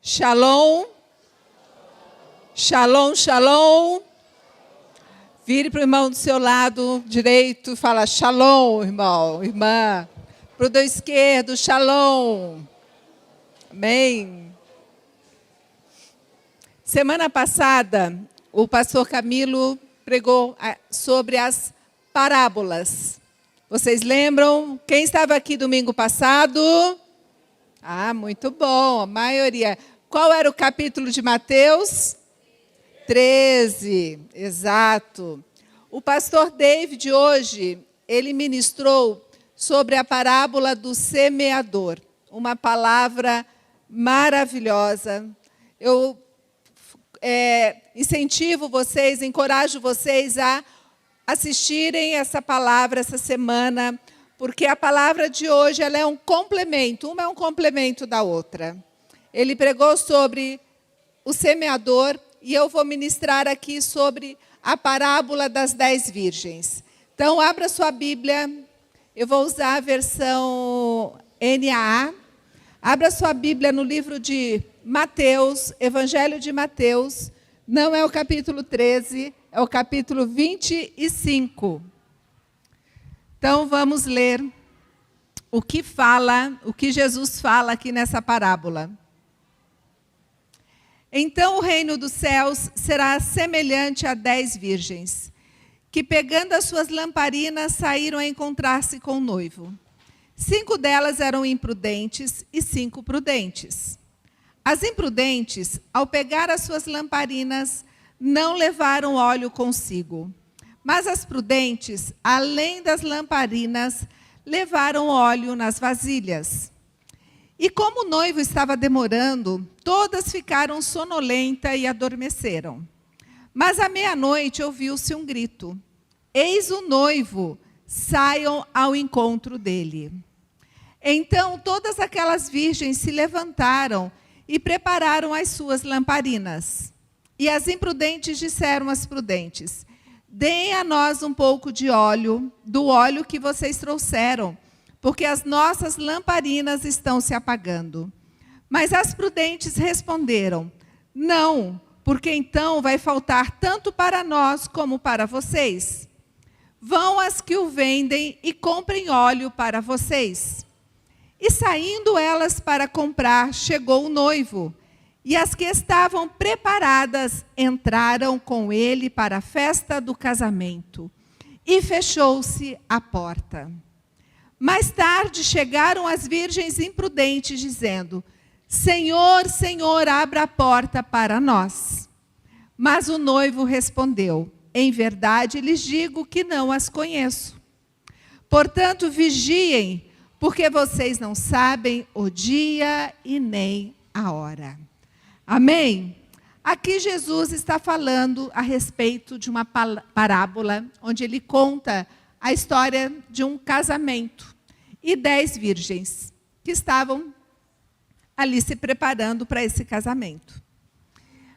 Shalom. Shalom, shalom. Vire para o irmão do seu lado direito e fala shalom, irmão, irmã. Para o do esquerdo, shalom. Amém. Semana passada, o pastor Camilo pregou sobre as parábolas. Vocês lembram? Quem estava aqui domingo passado? Ah, muito bom, a maioria. Qual era o capítulo de Mateus? 13, exato. O pastor David hoje, ele ministrou sobre a parábola do semeador. Uma palavra maravilhosa. Eu incentivo vocês, encorajo vocês a assistirem essa palavra essa semana, porque a palavra de hoje ela é um complemento, uma é um complemento da outra. Ele pregou sobre o semeador e eu vou ministrar aqui sobre a parábola das 10 virgens. Então, abra sua Bíblia, eu vou usar a versão NAA. Abra sua Bíblia no livro de Mateus, Evangelho de Mateus, não é o capítulo 13, é o capítulo 25. Então, vamos ler o que Jesus fala aqui nessa parábola. Então, o reino dos céus será semelhante a 10 virgens, que pegando as suas lamparinas saíram a encontrar-se com o noivo. 5 delas eram imprudentes e 5 prudentes. As imprudentes, ao pegar as suas lamparinas, não levaram óleo consigo. Mas as prudentes, além das lamparinas, levaram óleo nas vasilhas. E como o noivo estava demorando, todas ficaram sonolentas e adormeceram. Mas à meia-noite ouviu-se um grito: eis o noivo, saiam ao encontro dele. Então todas aquelas virgens se levantaram e prepararam as suas lamparinas. E as imprudentes disseram às prudentes: deem a nós um pouco de óleo, do óleo que vocês trouxeram, porque as nossas lamparinas estão se apagando. Mas as prudentes responderam: não, porque então vai faltar tanto para nós como para vocês. Vão as que o vendem e comprem óleo para vocês. E saindo elas para comprar, chegou o noivo. E as que estavam preparadas entraram com ele para a festa do casamento. E fechou-se a porta. Mais tarde chegaram as virgens imprudentes, dizendo: Senhor, Senhor, abra a porta para nós. Mas o noivo respondeu: em verdade lhes digo que não as conheço. Portanto, vigiem, porque vocês não sabem o dia e nem a hora. Amém? Aqui Jesus está falando a respeito de uma parábola, onde ele conta a história de um casamento. E 10 virgens que estavam ali se preparando para esse casamento.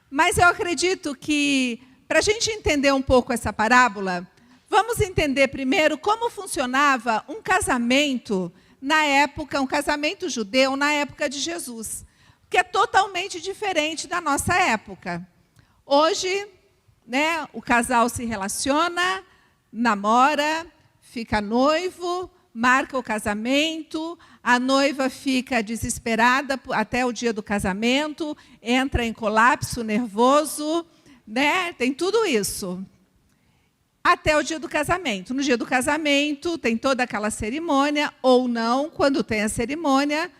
Mas eu acredito que, para a gente entender um pouco essa parábola, vamos entender primeiro como funcionava um casamento na época, um casamento judeu na época de Jesus, que é totalmente diferente da nossa época. Hoje, né, o casal se relaciona, namora, fica noivo, marca o casamento, a noiva fica desesperada até o dia do casamento, entra em colapso nervoso, né? Tem tudo isso. Até o dia do casamento. No dia do casamento tem toda aquela cerimônia, ou não, quando tem a cerimônia,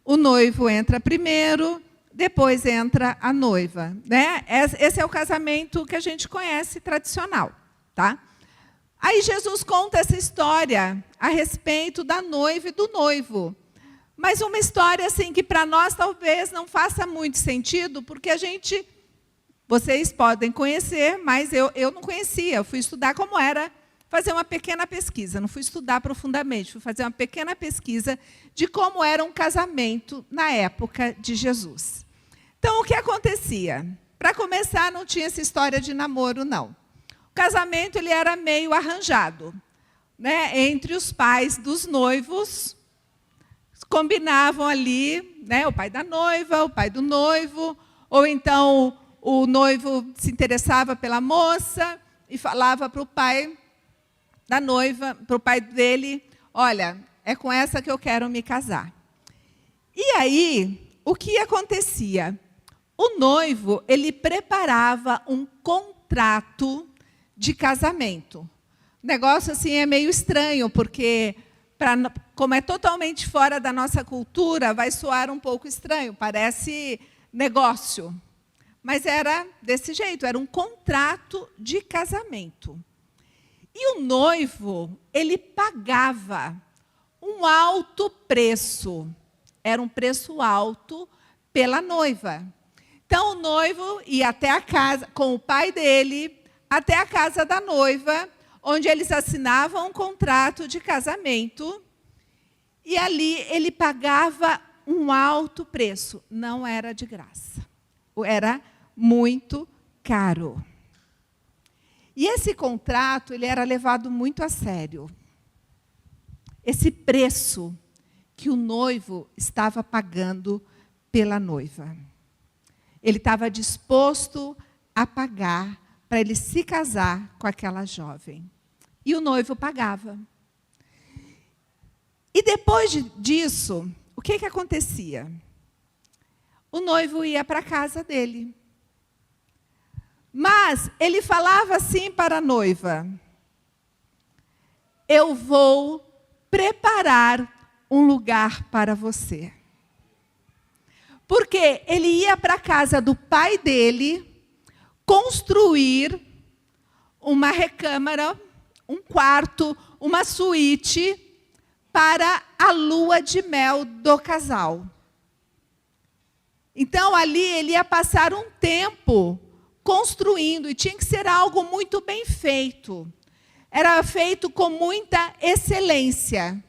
o noivo entra primeiro, depois entra a noiva, né? Esse é o casamento que a gente conhece tradicional, tá? Aí Jesus conta essa história a respeito da noiva e do noivo. Mas uma história assim que para nós talvez não faça muito sentido, porque vocês podem conhecer, mas eu não conhecia. Eu fui estudar como era, fazer uma pequena pesquisa. Não fui estudar profundamente, fui fazer uma pequena pesquisa de como era um casamento na época de Jesus. Então, o que acontecia? Para começar, não tinha essa história de namoro, não. O casamento ele era meio arranjado, né, entre os pais dos noivos, combinavam ali, né, o pai da noiva, o pai do noivo, ou então o noivo se interessava pela moça e falava para o pai da noiva, para o pai dele, olha, é com essa que eu quero me casar. E aí, o que acontecia? O noivo, ele preparava um contrato de casamento. O negócio assim é meio estranho, porque como é totalmente fora da nossa cultura, vai soar um pouco estranho, parece negócio. Mas era desse jeito, era um contrato de casamento. E o noivo, ele pagava um alto preço. Era um preço alto pela noiva. Então, o noivo ia até a casa, com o pai dele, até a casa da noiva, onde eles assinavam um contrato de casamento. E ali ele pagava um alto preço. Não era de graça. Era muito caro. E esse contrato, ele era levado muito a sério. Esse preço que o noivo estava pagando pela noiva. Ele estava disposto a pagar para ele se casar com aquela jovem. E o noivo pagava. E depois disso, o que acontecia? O noivo ia para a casa dele. Mas ele falava assim para a noiva: eu vou preparar um lugar para você. Porque ele ia para a casa do pai dele construir uma recâmara, um quarto, uma suíte para a lua de mel do casal. Então, ali ele ia passar um tempo construindo, e tinha que ser algo muito bem feito. Era feito com muita excelência.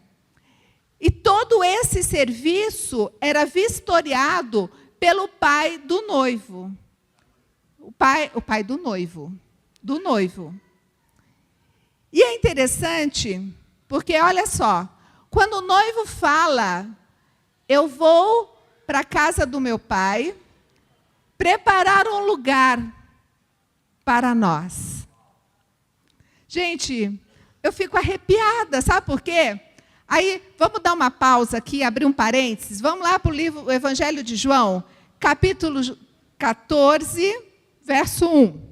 E todo esse serviço era vistoriado pelo pai do noivo. O pai do noivo. Do noivo. E é interessante, porque olha só, quando o noivo fala, eu vou para a casa do meu pai, preparar um lugar para nós. Gente, eu fico arrepiada, sabe por quê? Aí, vamos dar uma pausa aqui, abrir um parênteses. Vamos lá para o livro, o Evangelho de João, capítulo 14, verso 1.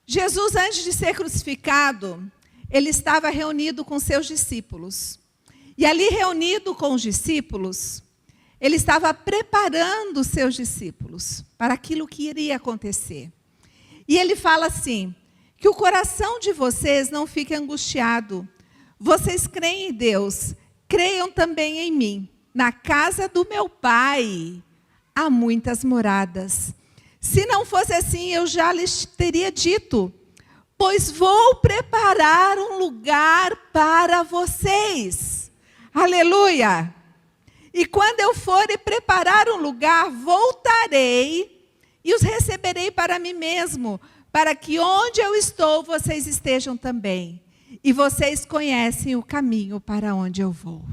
Jesus, antes de ser crucificado, ele estava reunido com seus discípulos. E ali, reunido com os discípulos, ele estava preparando os seus discípulos para aquilo que iria acontecer. E ele fala assim, que o coração de vocês não fique angustiado. Vocês creem em Deus, creiam também em mim. Na casa do meu pai há muitas moradas. Se não fosse assim, eu já lhes teria dito, pois vou preparar um lugar para vocês. Aleluia! E quando eu for e preparar um lugar, voltarei e os receberei para mim mesmo, para que onde eu estou, vocês estejam também. E vocês conhecem o caminho para onde eu vou.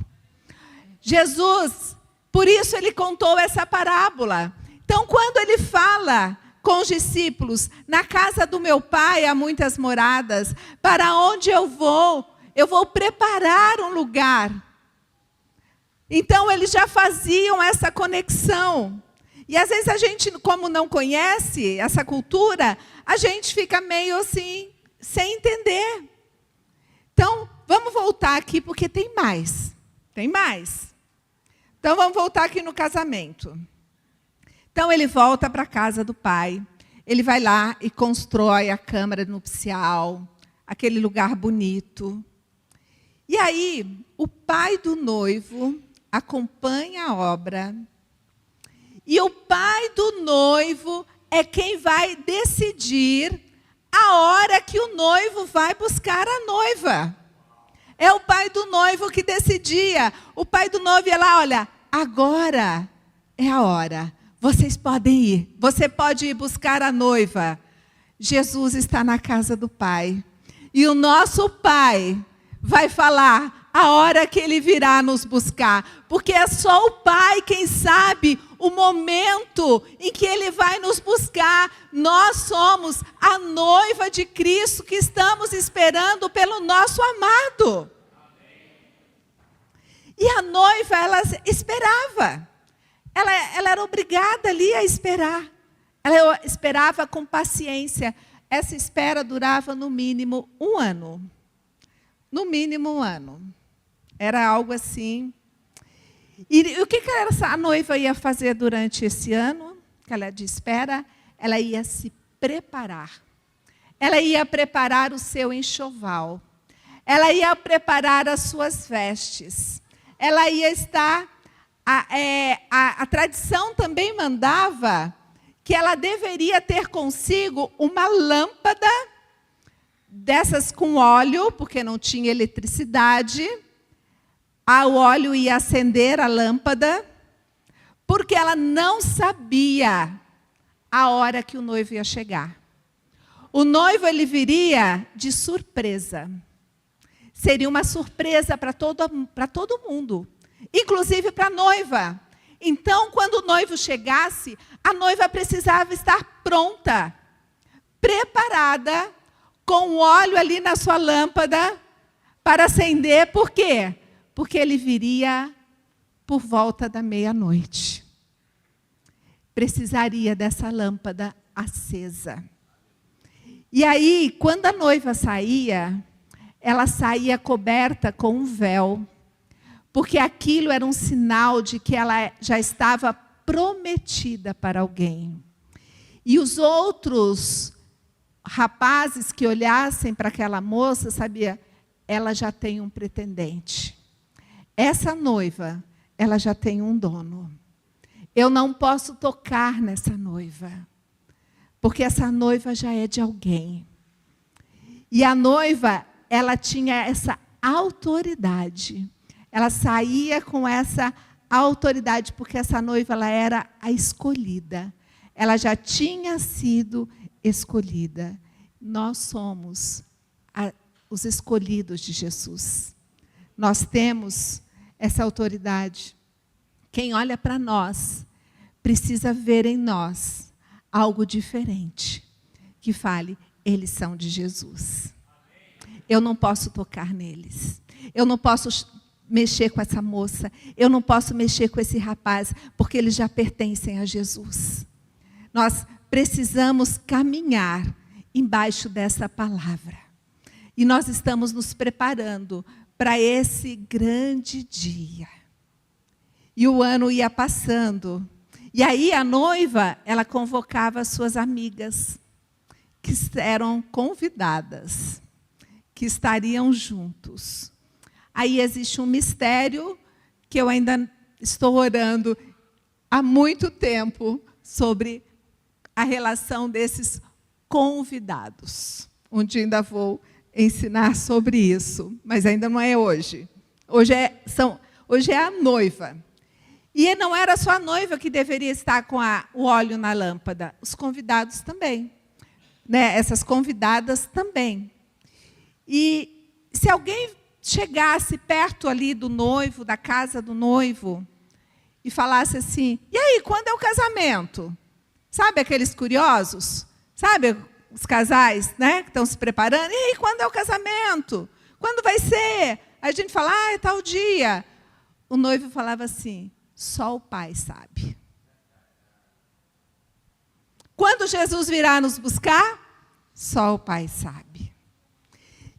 Jesus, por isso ele contou essa parábola. Então, quando ele fala com os discípulos, na casa do meu pai há muitas moradas, para onde eu vou preparar um lugar. Então, eles já faziam essa conexão. E às vezes a gente, como não conhece essa cultura, a gente fica meio assim, sem entender. Então, vamos voltar aqui, porque tem mais. Tem mais. Então, vamos voltar aqui no casamento. Então, ele volta para a casa do pai. Ele vai lá e constrói a câmara nupcial, aquele lugar bonito. E aí, o pai do noivo acompanha a obra. E o pai do noivo é quem vai decidir a hora que o noivo vai buscar a noiva. É o pai do noivo que decidia. O pai do noivo ia lá, olha, agora é a hora. Vocês podem ir. Você pode ir buscar a noiva. Jesus está na casa do Pai. E o nosso Pai vai falar a hora que Ele virá nos buscar. Porque é só o Pai quem sabe o momento em que Ele vai nos buscar. Nós somos a noiva de Cristo que estamos esperando pelo nosso amado. E a noiva, ela esperava. Ela era obrigada ali a esperar. Ela esperava com paciência. Essa espera durava no mínimo 1 ano. No mínimo 1 ano. Era algo assim. E o que a noiva ia fazer durante esse ano? Que ela de espera, ela ia se preparar. Ela ia preparar o seu enxoval. Ela ia preparar as suas vestes. Ela ia estar... A tradição também mandava que ela deveria ter consigo uma lâmpada dessas com óleo, porque não tinha eletricidade. O óleo ia acender a lâmpada, porque ela não sabia a hora que o noivo ia chegar. O noivo, ele viria de surpresa. Seria uma surpresa para todo mundo, inclusive para a noiva. Então, quando o noivo chegasse, a noiva precisava estar pronta, preparada, com óleo ali na sua lâmpada, para acender. Por quê? Porque ele viria por volta da meia-noite. Precisaria dessa lâmpada acesa. E aí, quando a noiva saía, ela saía coberta com um véu, porque aquilo era um sinal de que ela já estava prometida para alguém. E os outros rapazes que olhassem para aquela moça, sabia, ela já tem um pretendente. Essa noiva, ela já tem um dono. Eu não posso tocar nessa noiva, porque essa noiva já é de alguém. E a noiva, ela tinha essa autoridade. Ela saía com essa autoridade, porque essa noiva, ela era a escolhida. Ela já tinha sido escolhida. Nós somos os escolhidos de Jesus. Nós temos essa autoridade. Quem olha para nós, precisa ver em nós algo diferente. Que fale, eles são de Jesus. Eu não posso tocar neles. Eu não posso mexer com essa moça. Eu não posso mexer com esse rapaz, porque eles já pertencem a Jesus. Nós precisamos caminhar embaixo dessa palavra. E nós estamos nos preparando para esse grande dia. E o ano ia passando. E aí a noiva, ela convocava as suas amigas, que eram convidadas, que estariam juntos. Aí existe um mistério que eu ainda estou orando há muito tempo sobre a relação desses convidados. Um dia ainda vou ensinar sobre isso, mas ainda não é hoje. Hoje é a noiva. E não era só a noiva que deveria estar com o óleo na lâmpada, os convidados também. Né? Essas convidadas também. E se alguém chegasse perto ali do noivo, da casa do noivo, e falasse assim, e aí, quando é o casamento? Sabe aqueles curiosos? Sabe os casais, né, que estão se preparando? E aí, quando é o casamento? Quando vai ser? Aí a gente fala, é tal dia. O noivo falava assim, só o Pai sabe. Quando Jesus virá nos buscar, só o Pai sabe.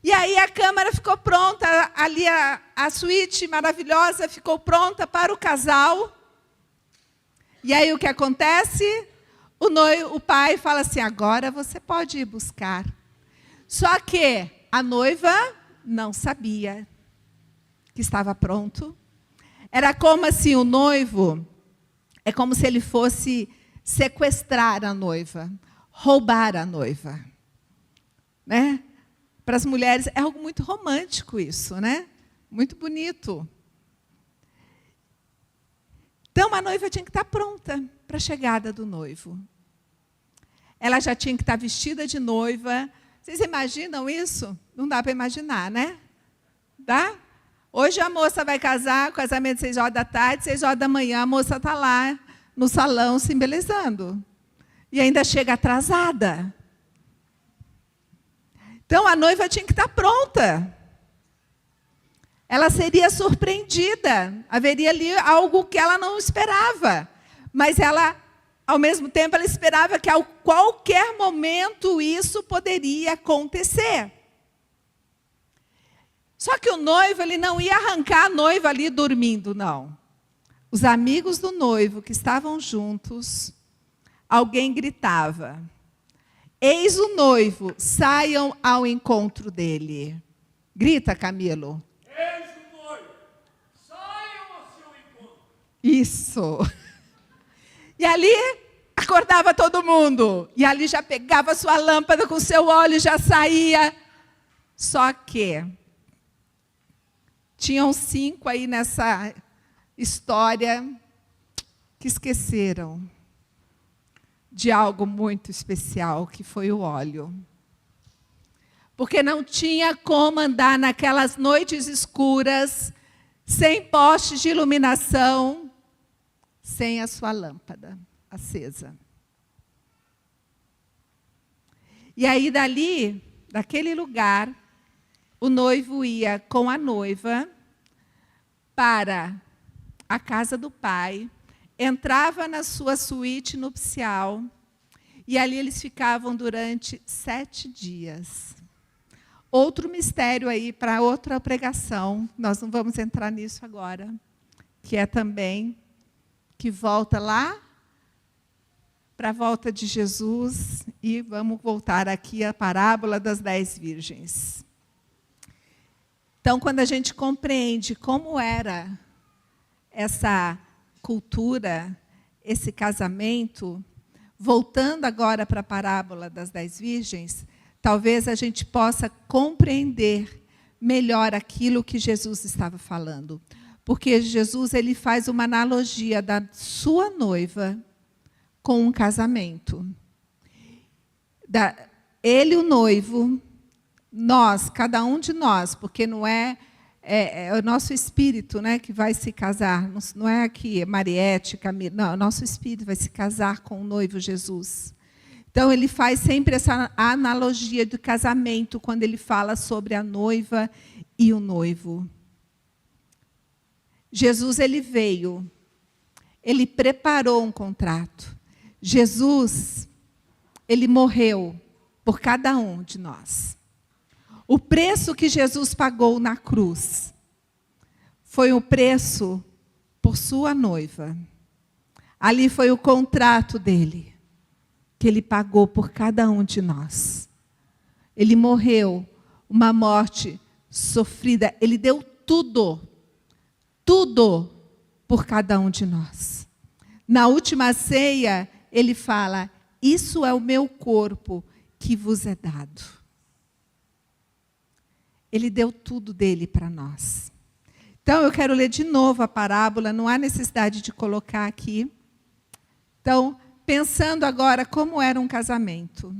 E aí a câmara ficou pronta, ali a suíte maravilhosa ficou pronta para o casal. E aí o que acontece? O pai fala assim, agora você pode ir buscar. Só que a noiva não sabia que estava pronto. Era como assim, o noivo, é como se ele fosse sequestrar a noiva, roubar a noiva. Né? Para as mulheres é algo muito romântico isso, né? Muito bonito. Então a noiva tinha que estar pronta para a chegada do noivo. ela já tinha que estar vestida de noiva. Vocês imaginam isso? Não dá para imaginar, né? Dá? Hoje a moça vai casar, casamento 6 horas da tarde, 6 horas da manhã, a moça está lá no salão se embelezando. E ainda chega atrasada. Então, a noiva tinha que estar pronta. Ela seria surpreendida. Haveria ali algo que ela não esperava. Mas ela, ao mesmo tempo, ela esperava que a qualquer momento isso poderia acontecer. Só que o noivo, ele não ia arrancar a noiva ali dormindo, não. Os amigos do noivo que estavam juntos, alguém gritava: eis o noivo, saiam ao encontro dele. Grita, Camilo. Eis o noivo, saiam ao seu encontro. Isso. E ali acordava todo mundo. E ali já pegava sua lâmpada com seu óleo e já saía. Só que tinham 5 aí nessa história que esqueceram de algo muito especial, que foi o óleo. Porque não tinha como andar naquelas noites escuras, sem postes de iluminação, sem a sua lâmpada acesa. E aí dali, daquele lugar, o noivo ia com a noiva para a casa do pai, entrava na sua suíte nupcial, e ali eles ficavam durante 7 dias. Outro mistério aí para outra pregação, nós não vamos entrar nisso agora, que é também, que volta lá para a volta de Jesus, e vamos voltar aqui à parábola das 10 virgens. Então, quando a gente compreende como era essa cultura, esse casamento, voltando agora para a parábola das 10 virgens, talvez a gente possa compreender melhor aquilo que Jesus estava falando. Porque Jesus, ele faz uma analogia da sua noiva com um casamento. Ele, o noivo, nós, cada um de nós, porque não é o nosso espírito, né, que vai se casar, não é aqui Mariette, Camila, não, o nosso espírito vai se casar com o noivo Jesus. Então, ele faz sempre essa analogia do casamento, quando ele fala sobre a noiva e o noivo. Jesus, ele veio, ele preparou um contrato. Jesus, ele morreu por cada um de nós. O preço que Jesus pagou na cruz foi o preço por sua noiva. Ali foi o contrato dele, que ele pagou por cada um de nós. Ele morreu uma morte sofrida. Ele deu tudo por cada um de nós. Na última ceia, ele fala: isso é o meu corpo que vos é dado. Ele deu tudo dele para nós. Então, eu quero ler de novo a parábola, não há necessidade de colocar aqui. Então, pensando agora como era um casamento.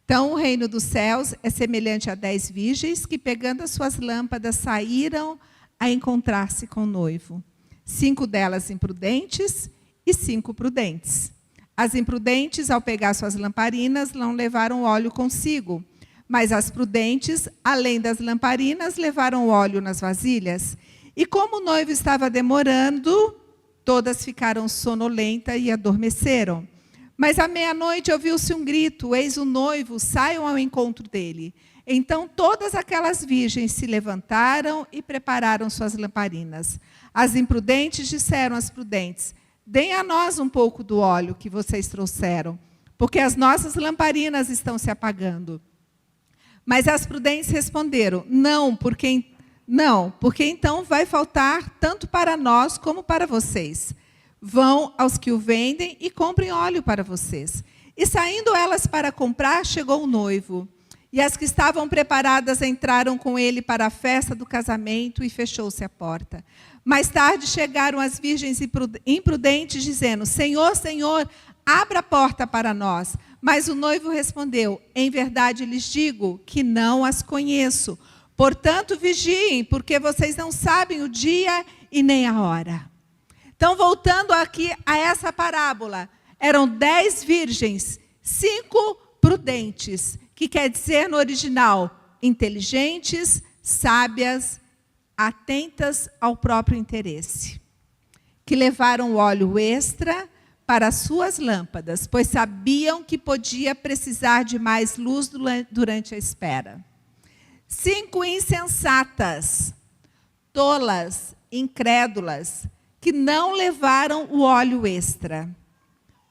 Então, o reino dos céus é semelhante a 10 virgens que, pegando as suas lâmpadas, saíram a encontrar-se com o noivo. 5 delas imprudentes e 5 prudentes. As imprudentes, ao pegar suas lamparinas, não levaram óleo consigo. Mas as prudentes, além das lamparinas, levaram óleo nas vasilhas. E como o noivo estava demorando, todas ficaram sonolentas e adormeceram. Mas à meia-noite ouviu-se um grito: eis o noivo, saiam ao encontro dele. Então todas aquelas virgens se levantaram e prepararam suas lamparinas. As imprudentes disseram às prudentes: deem a nós um pouco do óleo que vocês trouxeram, porque as nossas lamparinas estão se apagando. Mas as prudentes responderam: não, porque então vai faltar tanto para nós como para vocês. Vão aos que o vendem e comprem óleo para vocês. E saindo elas para comprar, chegou o noivo. E as que estavam preparadas entraram com ele para a festa do casamento e fechou-se a porta. Mais tarde chegaram as virgens imprudentes, dizendo: Senhor, Senhor, abra a porta para nós. Mas o noivo respondeu: em verdade lhes digo que não as conheço. Portanto, vigiem, porque vocês não sabem o dia e nem a hora. Então, voltando aqui a essa parábola, eram 10 virgens, 5 prudentes, que quer dizer no original, inteligentes, sábias, atentas ao próprio interesse, que levaram óleo extra para as suas lâmpadas, pois sabiam que podia precisar de mais luz durante a espera. 5 insensatas, tolas, incrédulas, que não levaram o óleo extra,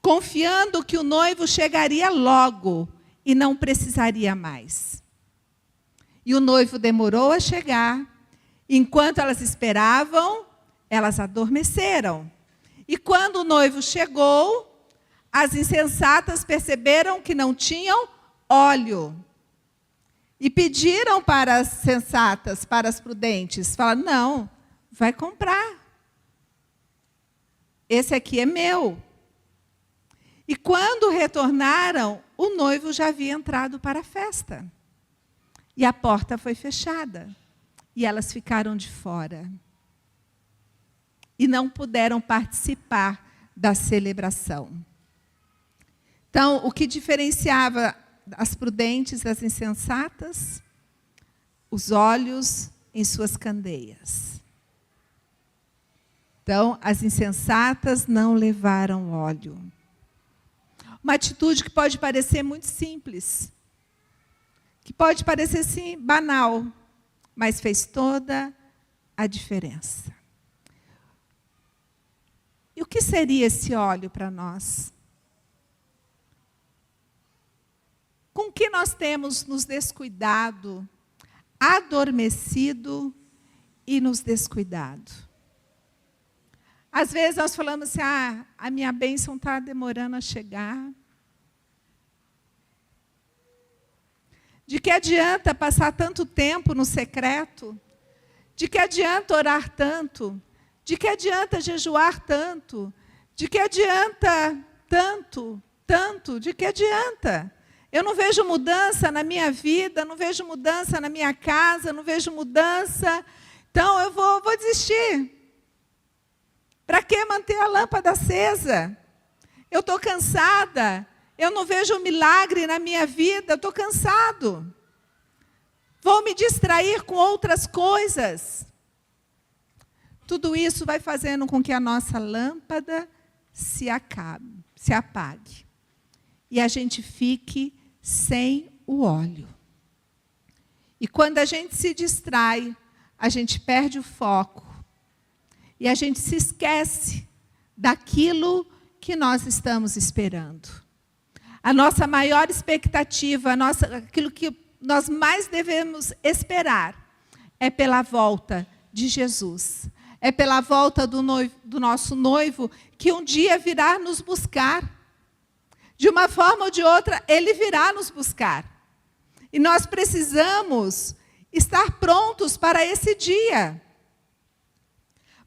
confiando que o noivo chegaria logo e não precisaria mais. E o noivo demorou a chegar. Enquanto elas esperavam, elas adormeceram. E quando o noivo chegou, as insensatas perceberam que não tinham óleo. E pediram para as sensatas, para as prudentes, falaram: não, vai comprar. Esse aqui é meu. E quando retornaram, o noivo já havia entrado para a festa. E a porta foi fechada. E elas ficaram de fora. E não puderam participar da celebração. Então, o que diferenciava as prudentes das insensatas? Os olhos em suas candeias. Então, as insensatas não levaram óleo. Uma atitude que pode parecer muito simples, que pode parecer, sim, banal, mas fez toda a diferença. E o que seria esse óleo para nós? Com que nós temos nos descuidado, adormecido e nos descuidado? Às vezes nós falamos assim: a minha bênção está demorando a chegar. De que adianta passar tanto tempo no secreto? De que adianta orar tanto? De que adianta jejuar tanto? De que adianta tanto? De que adianta? Eu não vejo mudança na minha vida, não vejo mudança na minha casa, não vejo mudança. Então eu vou desistir. Para que manter a lâmpada acesa? Eu estou cansada. Eu não vejo um milagre na minha vida. Eu estou cansado. Vou me distrair com outras coisas. Tudo isso vai fazendo com que a nossa lâmpada se apague. E a gente fique sem o óleo. E quando a gente se distrai, a gente perde o foco. E a gente se esquece daquilo que nós estamos esperando. A nossa maior expectativa, aquilo que nós mais devemos esperar, é pela volta de Jesus. É pela volta do nosso noivo, que um dia virá nos buscar. De uma forma ou de outra, ele virá nos buscar. E nós precisamos estar prontos para esse dia.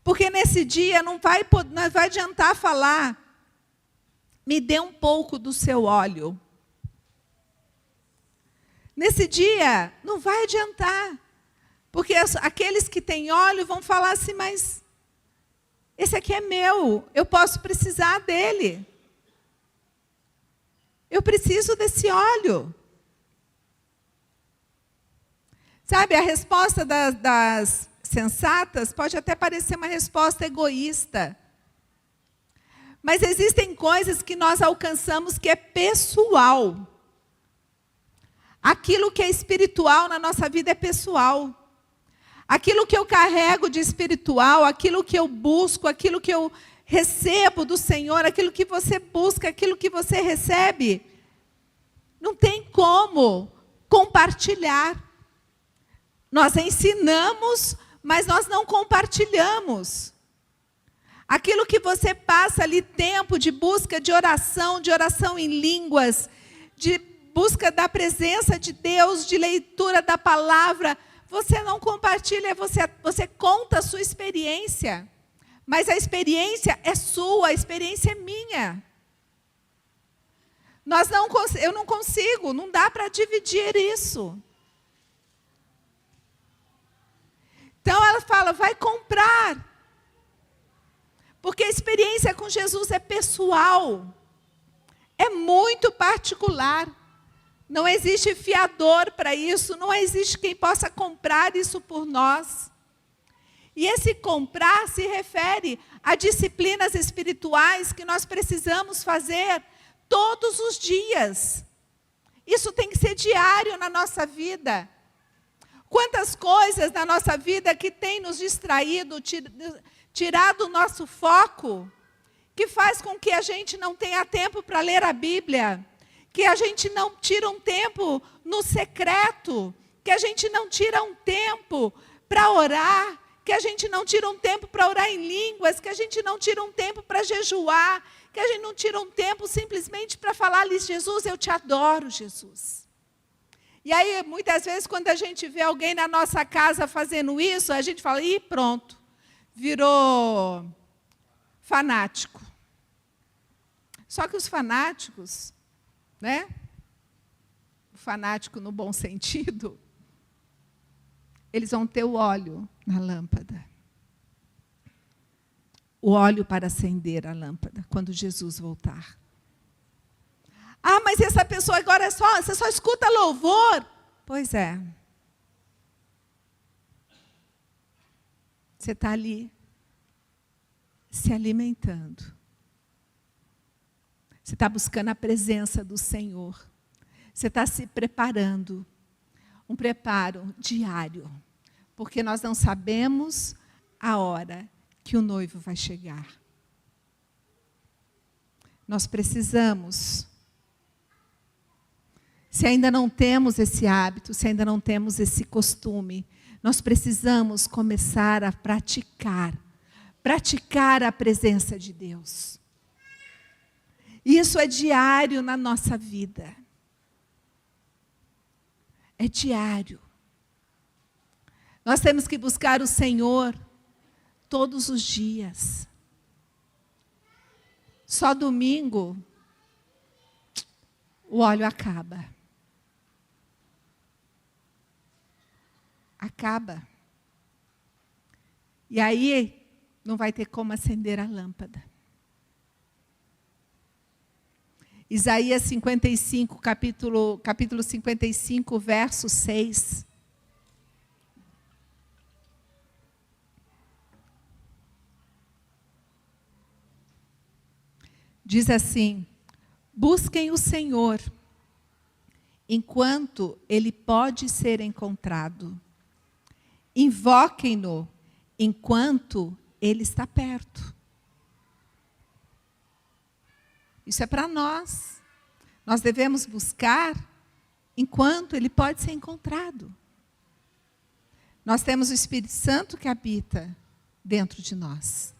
Porque nesse dia não vai adiantar falar: me dê um pouco do seu óleo. Nesse dia não vai adiantar. Porque aqueles que têm óleo vão falar assim: mas esse aqui é meu, eu posso precisar dele. Eu preciso desse óleo. Sabe, a resposta das sensatas pode até parecer uma resposta egoísta. Mas existem coisas que nós alcançamos que é pessoal. Aquilo que é espiritual na nossa vida é pessoal. Aquilo que eu carrego de espiritual, aquilo que eu busco, aquilo que eu recebo do Senhor, aquilo que você busca, aquilo que você recebe, não tem como compartilhar. Nós ensinamos, mas nós não compartilhamos. Aquilo que você passa ali tempo de busca de oração em línguas, de busca da presença de Deus, de leitura da palavra, você não compartilha, você conta a sua experiência. Mas a experiência é sua, a experiência é minha. Eu não consigo, não dá para dividir isso. Então ela fala, vai comprar. Porque a experiência com Jesus é pessoal. É muito particular. Não existe fiador para isso, não existe quem possa comprar isso por nós. E esse comprar se refere a disciplinas espirituais que nós precisamos fazer todos os dias. Isso tem que ser diário na nossa vida. Quantas coisas na nossa vida que tem nos distraído, tirado o nosso foco, que faz com que a gente não tenha tempo para ler a Bíblia, que a gente não tira um tempo no secreto, que a gente não tira um tempo para orar, que a gente não tira um tempo para orar em línguas, que a gente não tira um tempo para jejuar, que a gente não tira um tempo simplesmente para falar-lhe, Jesus, eu te adoro, Jesus. E aí, muitas vezes, quando a gente vê alguém na nossa casa fazendo isso, a gente fala, ih, pronto, virou fanático. Só que os fanáticos, né? O fanático no bom sentido, eles vão ter o óleo na lâmpada. O óleo para acender a lâmpada, quando Jesus voltar. Ah, mas essa pessoa agora você só escuta louvor. Pois é. Você está ali, se alimentando. Você está buscando a presença do Senhor. Você está se preparando. Um preparo diário. Porque nós não sabemos a hora que o noivo vai chegar. Nós precisamos. Se ainda não temos esse hábito, se ainda não temos esse costume, nós precisamos começar a praticar a presença de Deus. Isso é diário na nossa vida. É diário. Nós temos que buscar o Senhor todos os dias. Só domingo, o óleo acaba. Acaba. E aí, não vai ter como acender a lâmpada. Isaías 55, capítulo 55, verso 6. Diz assim, busquem o Senhor, enquanto Ele pode ser encontrado. Invoquem-no, enquanto Ele está perto. Isso é para nós. Nós devemos buscar enquanto Ele pode ser encontrado. Nós temos o Espírito Santo que habita dentro de nós.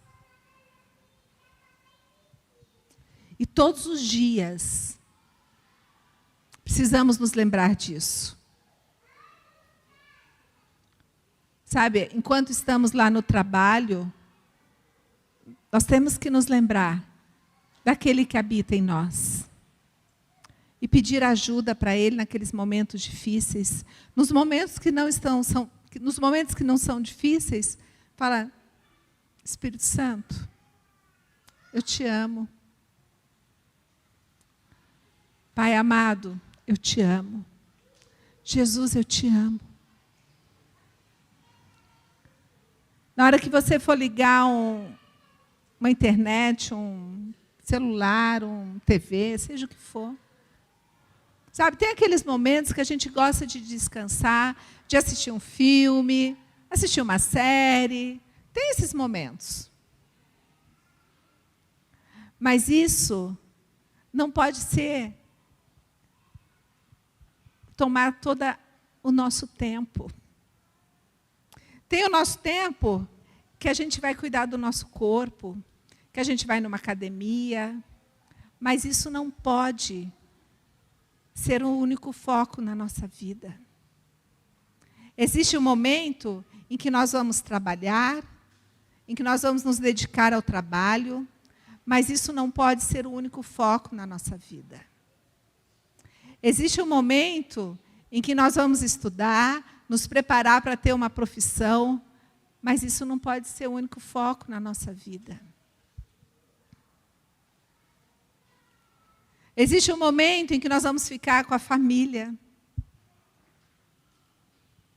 E todos os dias, precisamos nos lembrar disso. Sabe, enquanto estamos lá no trabalho, nós temos que nos lembrar daquele que habita em nós. E pedir ajuda para Ele naqueles momentos difíceis. Nos momentos que não são difíceis, fala, Espírito Santo, eu te amo. Pai amado, eu te amo. Jesus, eu te amo. Na hora que você for ligar uma internet, um celular, um TV, seja o que for. Sabe, tem aqueles momentos que a gente gosta de descansar, de assistir um filme, assistir uma série. Tem esses momentos. Mas isso não pode ser tomar todo o nosso tempo. Tem o nosso tempo que a gente vai cuidar do nosso corpo, que a gente vai numa academia, mas isso não pode ser o único foco na nossa vida. Existe um momento em que nós vamos trabalhar, em que nós vamos nos dedicar ao trabalho, mas isso não pode ser o único foco na nossa vida. Existe um momento em que nós vamos estudar, nos preparar para ter uma profissão, mas isso não pode ser o único foco na nossa vida. Existe um momento em que nós vamos ficar com a família,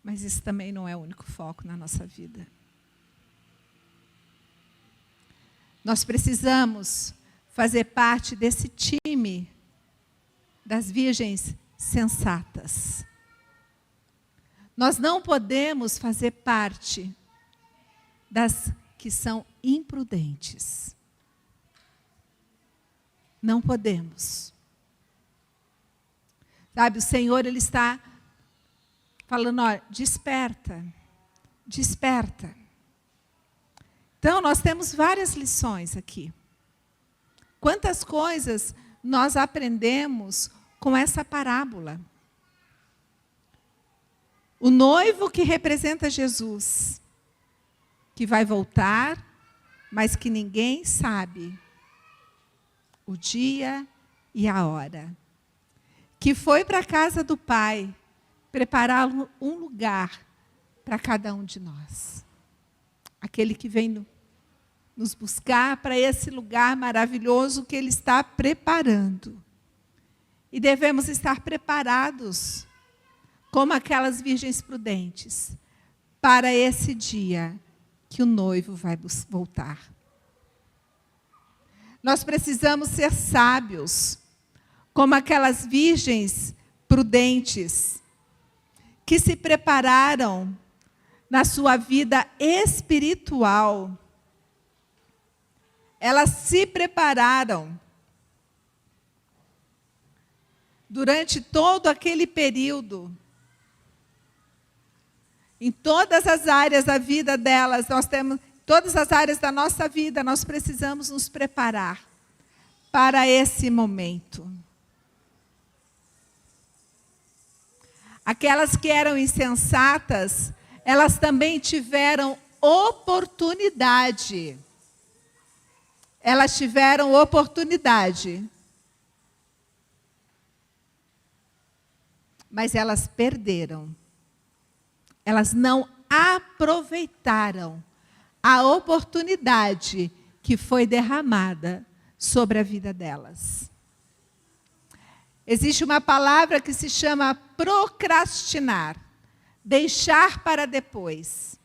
mas isso também não é o único foco na nossa vida. Nós precisamos fazer parte desse time das virgens sensatas. Nós não podemos fazer parte das que são imprudentes. Não podemos. Sabe, o Senhor, Ele está falando, olha, desperta, desperta. Então, nós temos várias lições aqui. Quantas coisas nós aprendemos com essa parábola? O noivo que representa Jesus, que vai voltar, mas que ninguém sabe o dia e a hora. Que foi para a casa do Pai preparar um lugar para cada um de nós. Aquele que vem nos buscar para esse lugar maravilhoso que Ele está preparando. E devemos estar preparados, como aquelas virgens prudentes, para esse dia que o noivo vai voltar. Nós precisamos ser sábios, como aquelas virgens prudentes, que se prepararam na sua vida espiritual. Elas se prepararam durante todo aquele período. Em todas as áreas da vida delas, nós temos, todas as áreas da nossa vida, nós precisamos nos preparar para esse momento. Aquelas que eram insensatas, elas também tiveram oportunidade. Elas tiveram oportunidade. Mas elas perderam. Elas não aproveitaram a oportunidade que foi derramada sobre a vida delas. Existe uma palavra que se chama procrastinar, deixar para depois.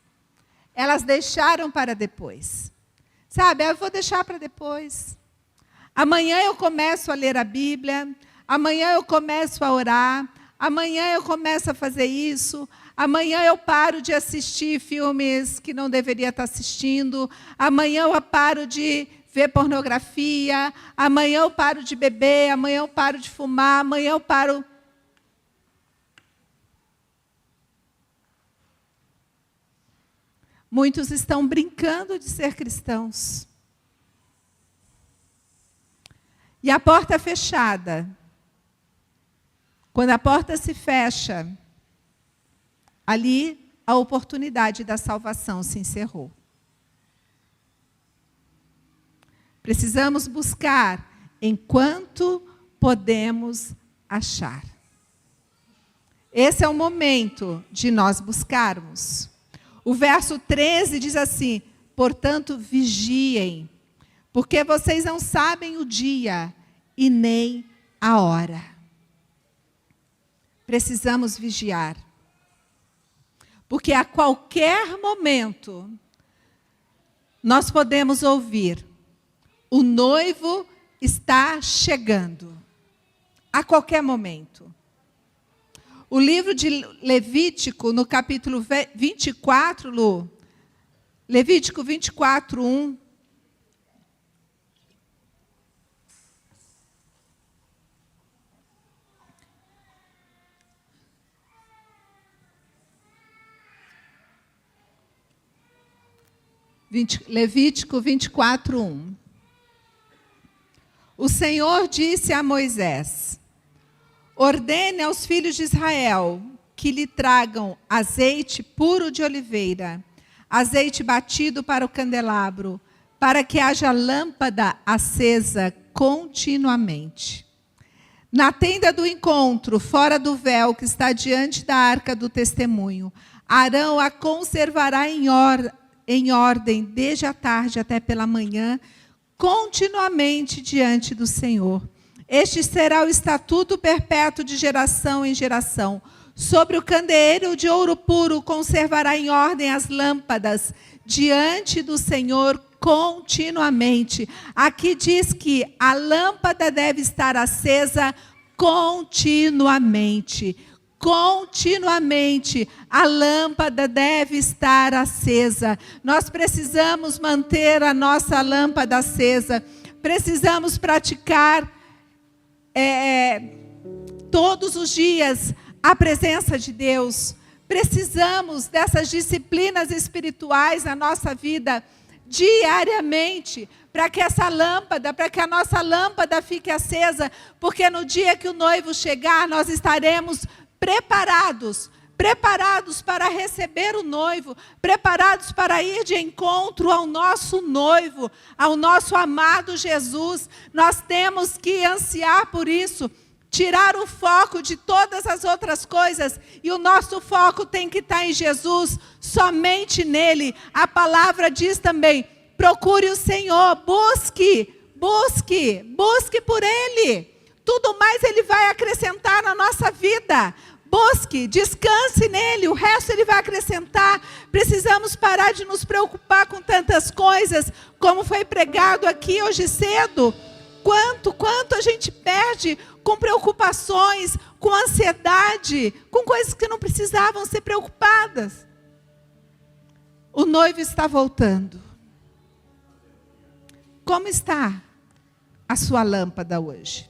Elas deixaram para depois. Sabe, eu vou deixar para depois. Amanhã eu começo a ler a Bíblia, amanhã eu começo a orar, amanhã eu começo a fazer isso, amanhã eu paro de assistir filmes que não deveria estar assistindo, amanhã eu paro de ver pornografia, amanhã eu paro de beber, amanhã eu paro de fumar, amanhã eu paro. Muitos estão brincando de ser cristãos. E a porta fechada. Quando a porta se fecha, ali a oportunidade da salvação se encerrou. Precisamos buscar enquanto podemos achar. Esse é o momento de nós buscarmos. O verso 13 diz assim: portanto, vigiem, porque vocês não sabem o dia e nem a hora. Precisamos vigiar. Porque a qualquer momento, nós podemos ouvir: o noivo está chegando. A qualquer momento. O livro de Levítico, no capítulo 24, Lu, Levítico 24, 1. Levítico 24, 1. O Senhor disse a Moisés: ordene aos filhos de Israel que lhe tragam azeite puro de oliveira, azeite batido para o candelabro, para que haja lâmpada acesa continuamente. na tenda do encontro, fora do véu que está diante da arca do testemunho. Arão a conservará em ordem, desde a tarde até pela manhã, continuamente diante do Senhor. Este será o estatuto perpétuo de geração em geração. Sobre o candeeiro de ouro puro conservará em ordem as lâmpadas diante do Senhor continuamente. Aqui diz que a lâmpada deve estar acesa continuamente. Continuamente a lâmpada deve estar acesa. Nós precisamos manter a nossa lâmpada acesa. Precisamos praticar todos os dias a presença de Deus. Precisamos dessas disciplinas espirituais na nossa vida diariamente, para que a nossa lâmpada fique acesa, porque no dia que o noivo chegar, nós estaremos preparados para receber o noivo, preparados para ir de encontro ao nosso noivo, ao nosso amado Jesus. Nós temos que ansiar por isso, tirar o foco de todas as outras coisas, e o nosso foco tem que estar em Jesus, somente nele. A palavra diz também: procure o Senhor, busque por Ele. Tudo mais Ele vai acrescentar na nossa vida. Busque, descanse nele, o resto Ele vai acrescentar. Precisamos parar de nos preocupar com tantas coisas, como foi pregado aqui hoje cedo. Quanto a gente perde com preocupações, com ansiedade, com coisas que não precisavam ser preocupadas. O noivo está voltando. Como está a sua lâmpada hoje?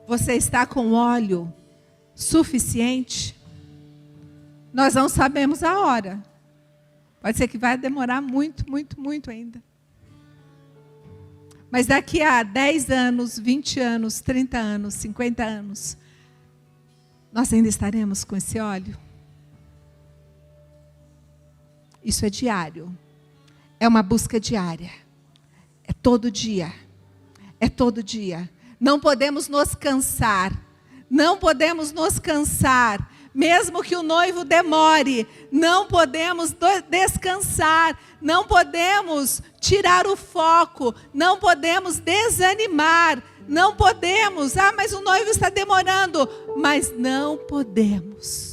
Você está com óleo suficiente? Nós não sabemos a hora. Pode ser que vai demorar muito ainda. Mas daqui a 10 anos, 20 anos, 30 anos, 50 anos, nós ainda estaremos com esse óleo? Isso é diário. É uma busca diária. É todo dia. É todo dia. Não podemos nos cansar. Não podemos nos cansar. Mesmo que o noivo demore, não podemos descansar. Não podemos tirar o foco. Não podemos desanimar. Não podemos. Mas o noivo está demorando. Mas não podemos.